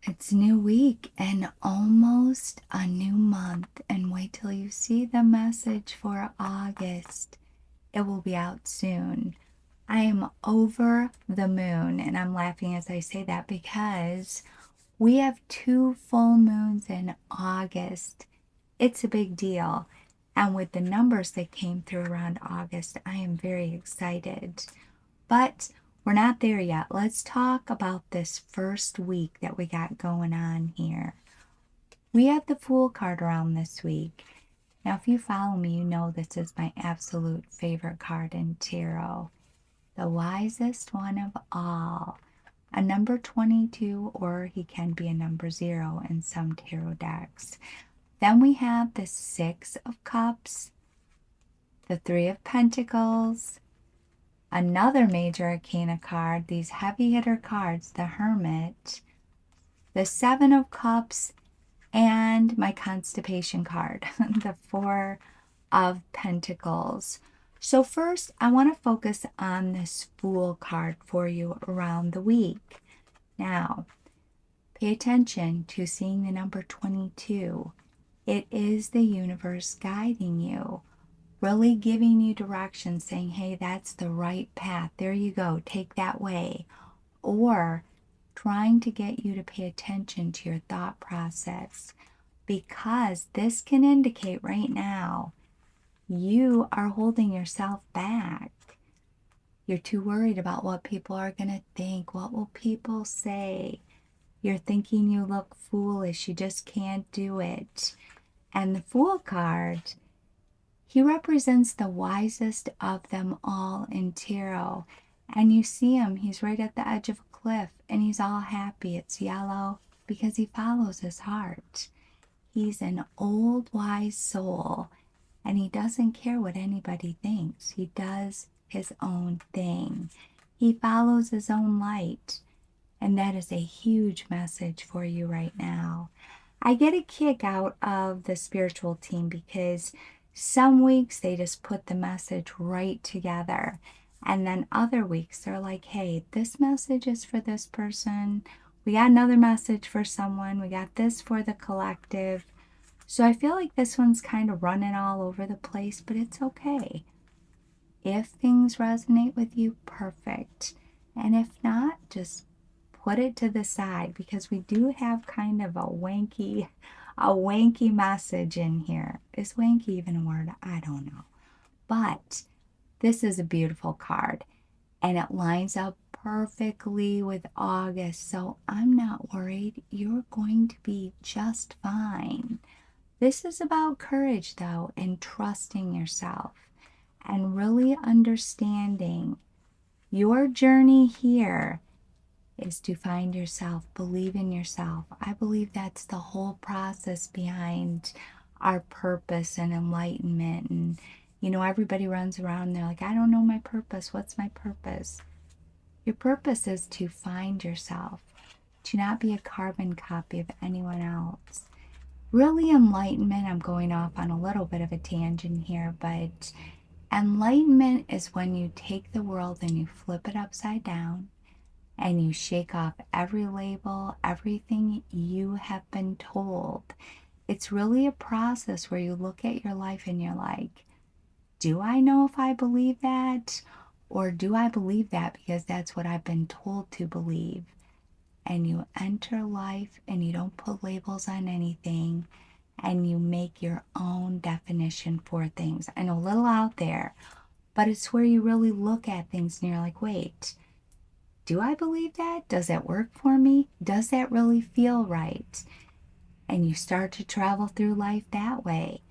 It's a new week and almost a new month. And wait till you see the message for August. It will be out soon. I am over the moon, and I'm laughing as I say that because we have two full moons in August. It's a big deal. And with the numbers that came through around August, I am very excited. But we're not there yet. Let's talk about this first week that we got going on here. We have the Fool card around this week. Now, if you follow me, you know this is my absolute favorite card in tarot. The wisest one of all. A number 22, or he can be a number 0 in some tarot decks. Then we have the Six of Cups, the Three of Pentacles, another major arcana card, these heavy hitter cards, the Hermit, the Seven of Cups, and my constipation card, the Four of Pentacles. So first, I want to focus on this Fool card for you around the week. Now, pay attention to seeing the number 22. It is the universe guiding you, really giving you direction, saying, hey, that's the right path. There you go. Take that way. Or trying to get you to pay attention to your thought process, because this can indicate right now you are holding yourself back. You're too worried about what people are going to think. What will people say? You're thinking you look foolish. You just can't do it. And the Fool card, he represents the wisest of them all in tarot. And you see him, he's right at the edge of a cliff, and he's all happy. It's yellow because he follows his heart. He's an old, wise soul, and he doesn't care what anybody thinks. He does his own thing. He follows his own light, and that is a huge message for you right now. I get a kick out of the spiritual team because some weeks they just put the message right together. And then other weeks they're like, hey, this message is for this person. We got another message for someone. We got this for the collective. So I feel like this one's kind of running all over the place, but it's okay. If things resonate with you, perfect. And if not, just put it to the side, because we do have kind of a wanky message in here. Is wanky even a word? I don't know. But this is a beautiful card, and it lines up perfectly with August, so I'm not worried. You're going to be just fine. This is about courage, though, and trusting yourself and really understanding your journey here is to find yourself, believe in yourself. I believe that's the whole process behind our purpose and enlightenment. And, everybody runs around and they're like, I don't know my purpose. What's my purpose? Your purpose is to find yourself, to not be a carbon copy of anyone else. Really, enlightenment, I'm going off on a little bit of a tangent here, but enlightenment is when you take the world and you flip it upside down, and you shake off every label, everything you have been told. It's really a process where you look at your life and you're like, do I know if I believe that? Or do I believe that because that's what I've been told to believe? And you enter life and you don't put labels on anything, and you make your own definition for things. I know, a little out there, but it's where you really look at things and you're like, wait, do I believe that? Does it work for me? Does that really feel right? And you start to travel through life that way.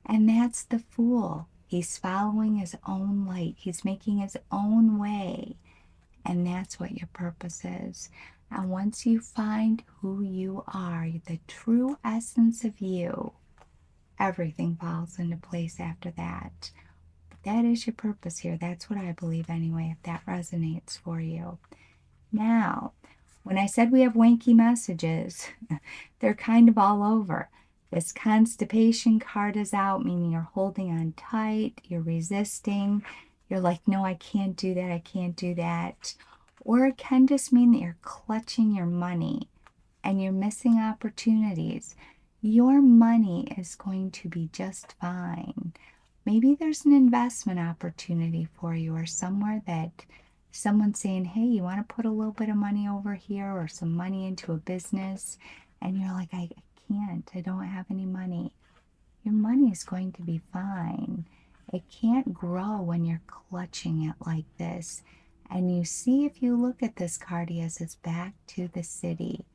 And that's the Fool. He's following his own light. He's making his own way. And that's what your purpose is. And once you find who you are, the true essence of you, everything falls into place after that. But that is your purpose here. That's what I believe anyway, if that resonates for you. Now, when I said we have wanky messages, they're kind of all over. This constipation card is out, meaning you're holding on tight, you're resisting, you're like, no, I can't do that, I can't do that. Or it can just mean that you're clutching your money. and you're missing opportunities. Your money is going to be just fine. Maybe there's an investment opportunity for you, or somewhere that someone's saying, hey, you want to put a little bit of money over here or some money into a business? And you're like, I can't. I don't have any money. Your money is going to be fine. It can't grow when you're clutching it like this. And you see, if you look at this card, he has his back to the city,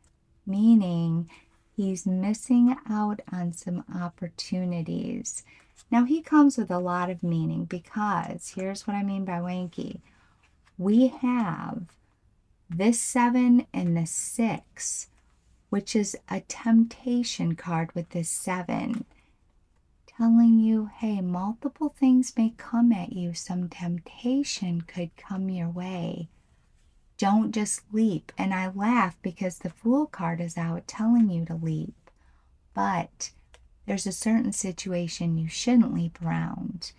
meaning he's missing out on some opportunities. Now, he comes with a lot of meaning, because here's what I mean by wanky. We have this 7 and the 6, which is a temptation card with this 7, telling you, hey, multiple things may come at you. Some temptation could come your way. Don't just leap. And I laugh because the Fool card is out telling you to leap. But there's a certain situation you shouldn't leap around.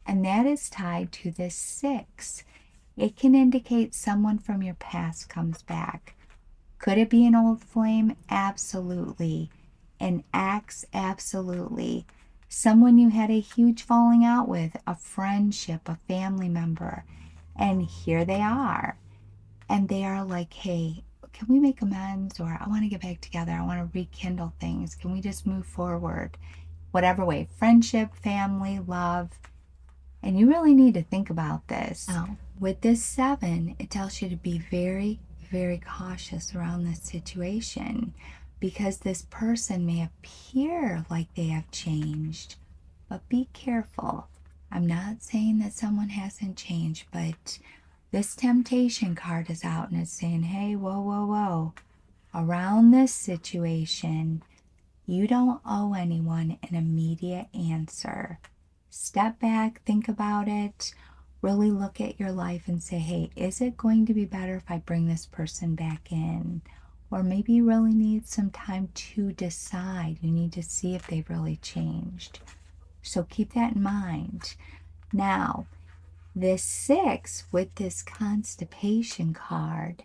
And that is tied to this 6. It can indicate someone from your past comes back. Could it be an old flame? Absolutely. An ex? Absolutely. Someone you had a huge falling out with, a friendship, a family member. And here they are. And they are like, hey, can we make amends? Or I want to get back together. I want to rekindle things. Can we just move forward? Whatever way. Friendship, family, love. And you really need to think about this. Now, with this 7, it tells you to be very, very cautious around this situation, because this person may appear like they have changed, but be careful. I'm not saying that someone hasn't changed, but this temptation card is out and it's saying, hey, whoa, whoa, whoa. Around this situation, you don't owe anyone an immediate answer. Step back, think about it, really look at your life and say, hey, is it going to be better if I bring this person back in? Or maybe you really need some time to decide. You need to see if they've really changed. So keep that in mind. Now, this 6 with this constipation card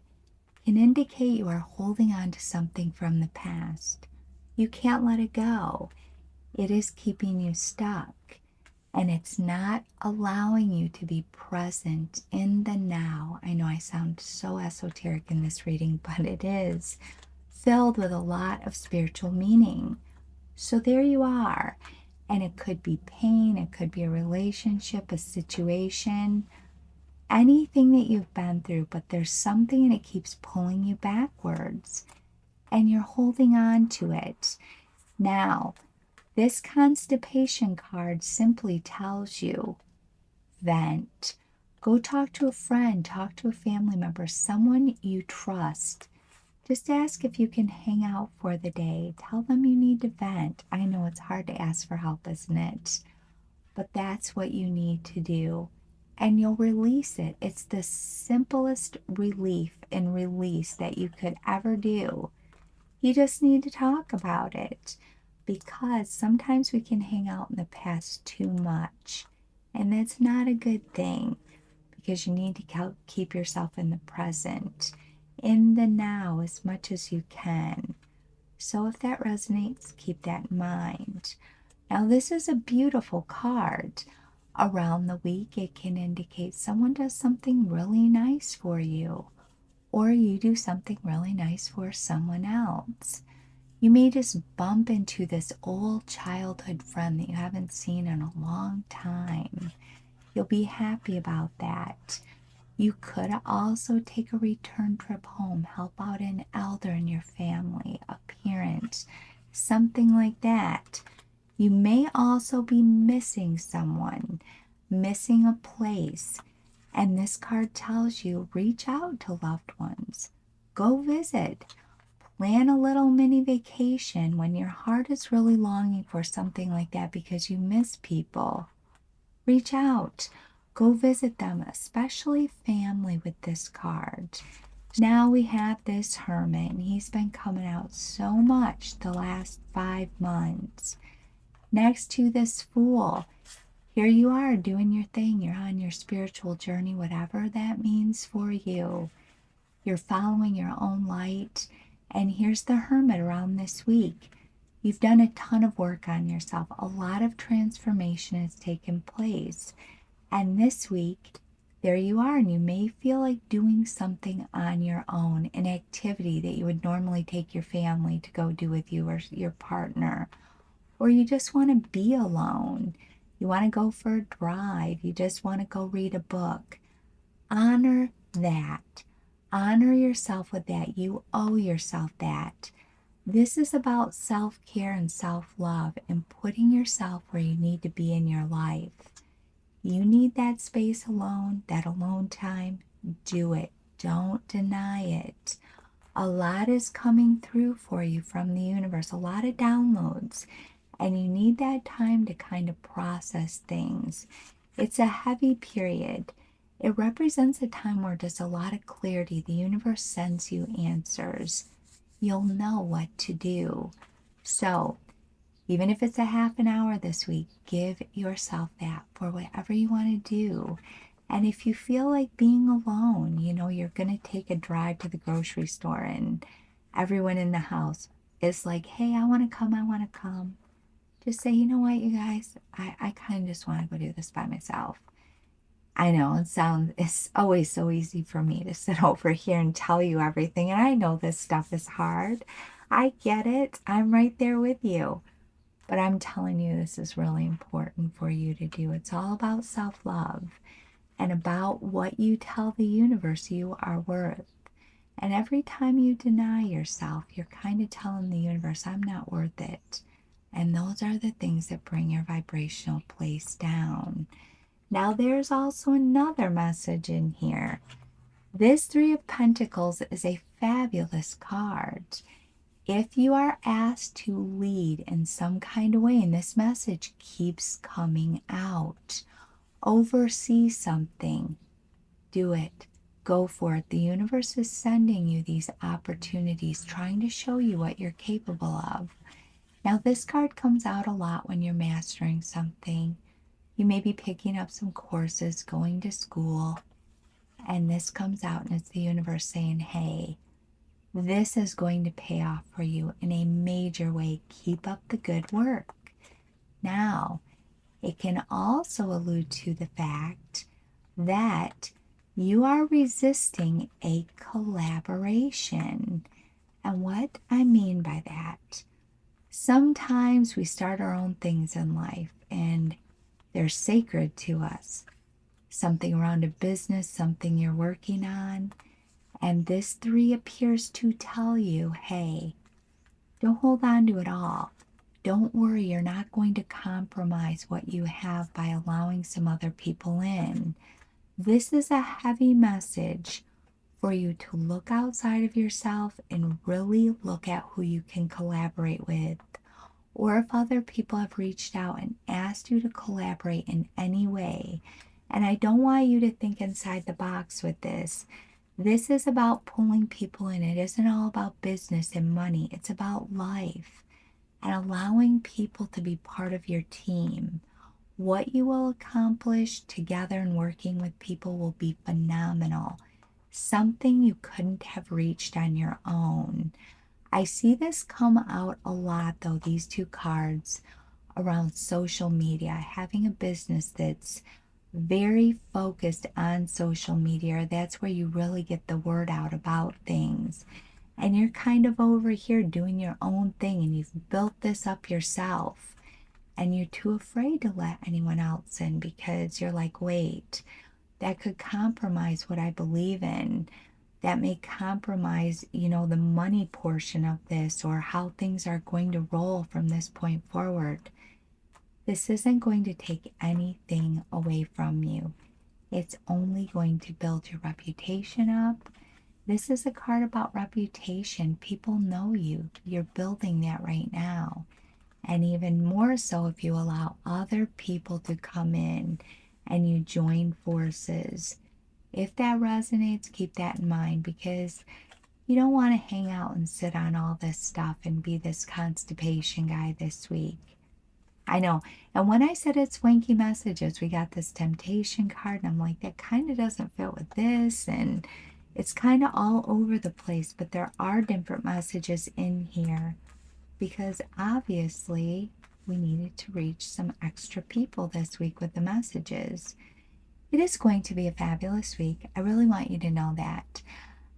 can indicate you are holding on to something from the past. You can't let it go. It is keeping you stuck. And it's not allowing you to be present in the now. I know I sound so esoteric in this reading, but it is filled with a lot of spiritual meaning. So there you are. And it could be pain, it could be a relationship, a situation, anything that you've been through, but there's something and it keeps pulling you backwards. And you're holding on to it. Now, this constipation card simply tells you, vent. Go talk to a friend, talk to a family member, someone you trust. Just ask if you can hang out for the day. Tell them you need to vent. I know it's hard to ask for help, isn't it? But that's what you need to do. And you'll release it. It's the simplest relief and release that you could ever do. You just need to talk about it. Because sometimes we can hang out in the past too much. And that's not a good thing. Because you need to keep yourself in the present. In the now as much as you can. So if that resonates, keep that in mind. Now this is a beautiful card. Around the week, it can indicate someone does something really nice for you. Or you do something really nice for someone else. You may just bump into this old childhood friend that you haven't seen in a long time. You'll be happy about that. You could also take a return trip home, help out an elder in your family, a parent, something like that. You may also be missing someone, missing a place. And this card tells you, reach out to loved ones. Go visit. Plan a little mini vacation when your heart is really longing for something like that because you miss people. Reach out. Go visit them, especially family with this card. Now we have this Hermit, and he's been coming out so much the last 5 months. Next to this Fool, here you are doing your thing. You're on your spiritual journey, whatever that means for you. You're following your own light. And here's the Hermit around this week. You've done a ton of work on yourself. A lot of transformation has taken place. And this week, there you are, and you may feel like doing something on your own, an activity that you would normally take your family to go do with you or your partner, or you just want to be alone. You want to go for a drive. You just want to go read a book. Honor that. Honor yourself with that. You owe yourself that. This is about self-care and self-love and putting yourself where you need to be in your life. You need that space alone, that alone time. Do it. Don't deny it. A lot is coming through for you from the universe, a lot of downloads, and you need that time to kind of process things. It's a heavy period. It represents a time where there's a lot of clarity. The universe sends you answers. You'll know what to do. So, even if it's a half an hour this week, give yourself that for whatever you want to do. And if you feel like being alone, you're going to take a drive to the grocery store and everyone in the house is like, hey, I want to come. Just say, you know what, you guys, I kind of just want to go do this by myself. I know it's always so easy for me to sit over here and tell you everything. And I know this stuff is hard. I get it. I'm right there with you. But I'm telling you, this is really important for you to do. It's all about self-love and about what you tell the universe you are worth. And every time you deny yourself, you're kind of telling the universe, I'm not worth it. And those are the things that bring your vibrational place down. Now, there's also another message in here. This Three of Pentacles is a fabulous card. If you are asked to lead in some kind of way, and this message keeps coming out, oversee something, do it. Go for it. The universe is sending you these opportunities, trying to show you what you're capable of. Now, this card comes out a lot when you're mastering something. You may be picking up some courses, going to school, and this comes out and it's the universe saying, hey, this is going to pay off for you in a major way. Keep up the good work. Now, it can also allude to the fact that you are resisting a collaboration. And what I mean by that, sometimes we start our own things in life and they're sacred to us. Something around a business, something you're working on. And this three appears to tell you, hey, don't hold on to it all. Don't worry, you're not going to compromise what you have by allowing some other people in. This is a heavy message for you to look outside of yourself and really look at who you can collaborate with. Or if other people have reached out and asked you to collaborate in any way. And I don't want you to think inside the box with this. This is about pulling people in. It isn't all about business and money. It's about life and allowing people to be part of your team. What you will accomplish together and working with people will be phenomenal. Something you couldn't have reached on your own. I see this come out a lot, though, these two cards around social media, having a business that's very focused on social media. That's where you really get the word out about things. And you're kind of over here doing your own thing and you've built this up yourself. And you're too afraid to let anyone else in because you're like, wait, that could compromise what I believe in. That may compromise, the money portion of this or how things are going to roll from this point forward. This isn't going to take anything away from you. It's only going to build your reputation up. This is a card about reputation. People know you. You're building that right now. And even more so if you allow other people to come in and you join forces. If that resonates, keep that in mind because you don't want to hang out and sit on all this stuff and be this constipation guy this week. I know. And when I said it's swanky messages, we got this temptation card and I'm like, that kind of doesn't fit with this. And, It's kind of all over the place, but there are different messages in here because obviously we needed to reach some extra people this week with the messages. It is going to be a fabulous week. I really want you to know that.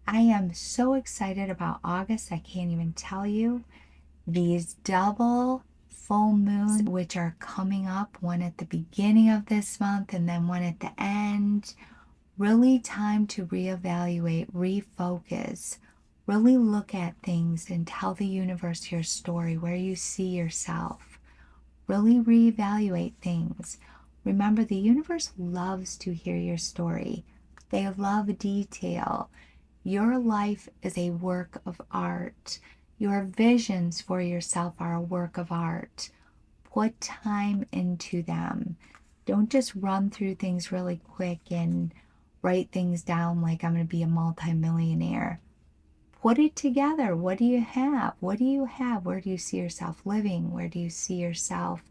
I am so excited about August, I can't even tell you. These double full moons, which are coming up, one at the beginning of this month and then one at the end. Really time to reevaluate, refocus, really look at things and tell the universe your story, where you see yourself. Really reevaluate things. Remember, the universe loves to hear your story. They love detail. Your life is a work of art. Your visions for yourself are a work of art. Put time into them. Don't just run through things really quick and write things down like I'm going to be a multimillionaire. Put it together. What do you have? What do you have? Where do you see yourself living? Where do you see yourself,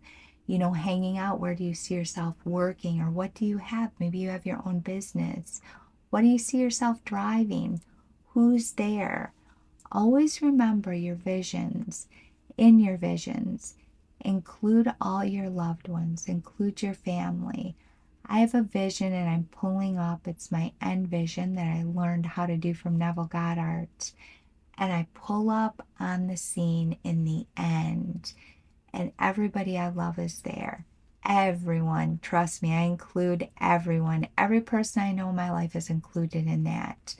hanging out? Where do you see yourself working? Or what do you have? Maybe you have your own business. What do you see yourself driving? Who's there? Always remember your visions. In your visions, include all your loved ones, include your family. I have a vision and I'm pulling up. It's my end vision that I learned how to do from Neville Goddard. And I pull up on the scene in the end. And everybody I love is there. Everyone, trust me, I include everyone. Every person I know in my life is included in that.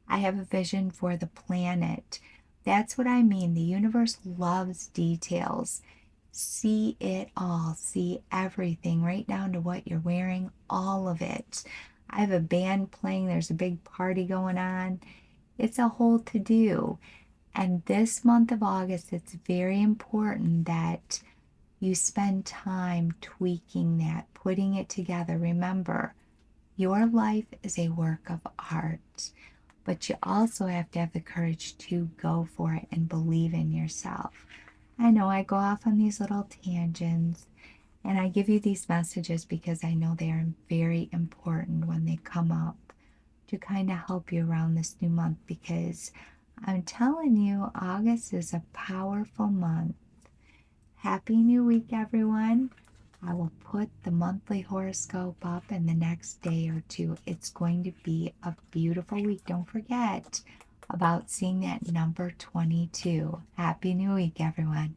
I have a vision for the planet. That's what I mean. The universe loves details. See it all. See everything, right down to what you're wearing, all of it. I have a band playing. There's a big party going on. It's a whole to-do. And this month of August, it's very important that you spend time tweaking that, putting it together. Remember, your life is a work of art, but you also have to have the courage to go for it and believe in yourself. I know I go off on these little tangents and I give you these messages because I know they are very important when they come up to kind of help you around this new month, because I'm telling you, August is a powerful month. Happy New Week, everyone. I will put the monthly horoscope up in the next day or two. It's going to be a beautiful week. Don't forget about seeing that number 22. Happy New Week, everyone.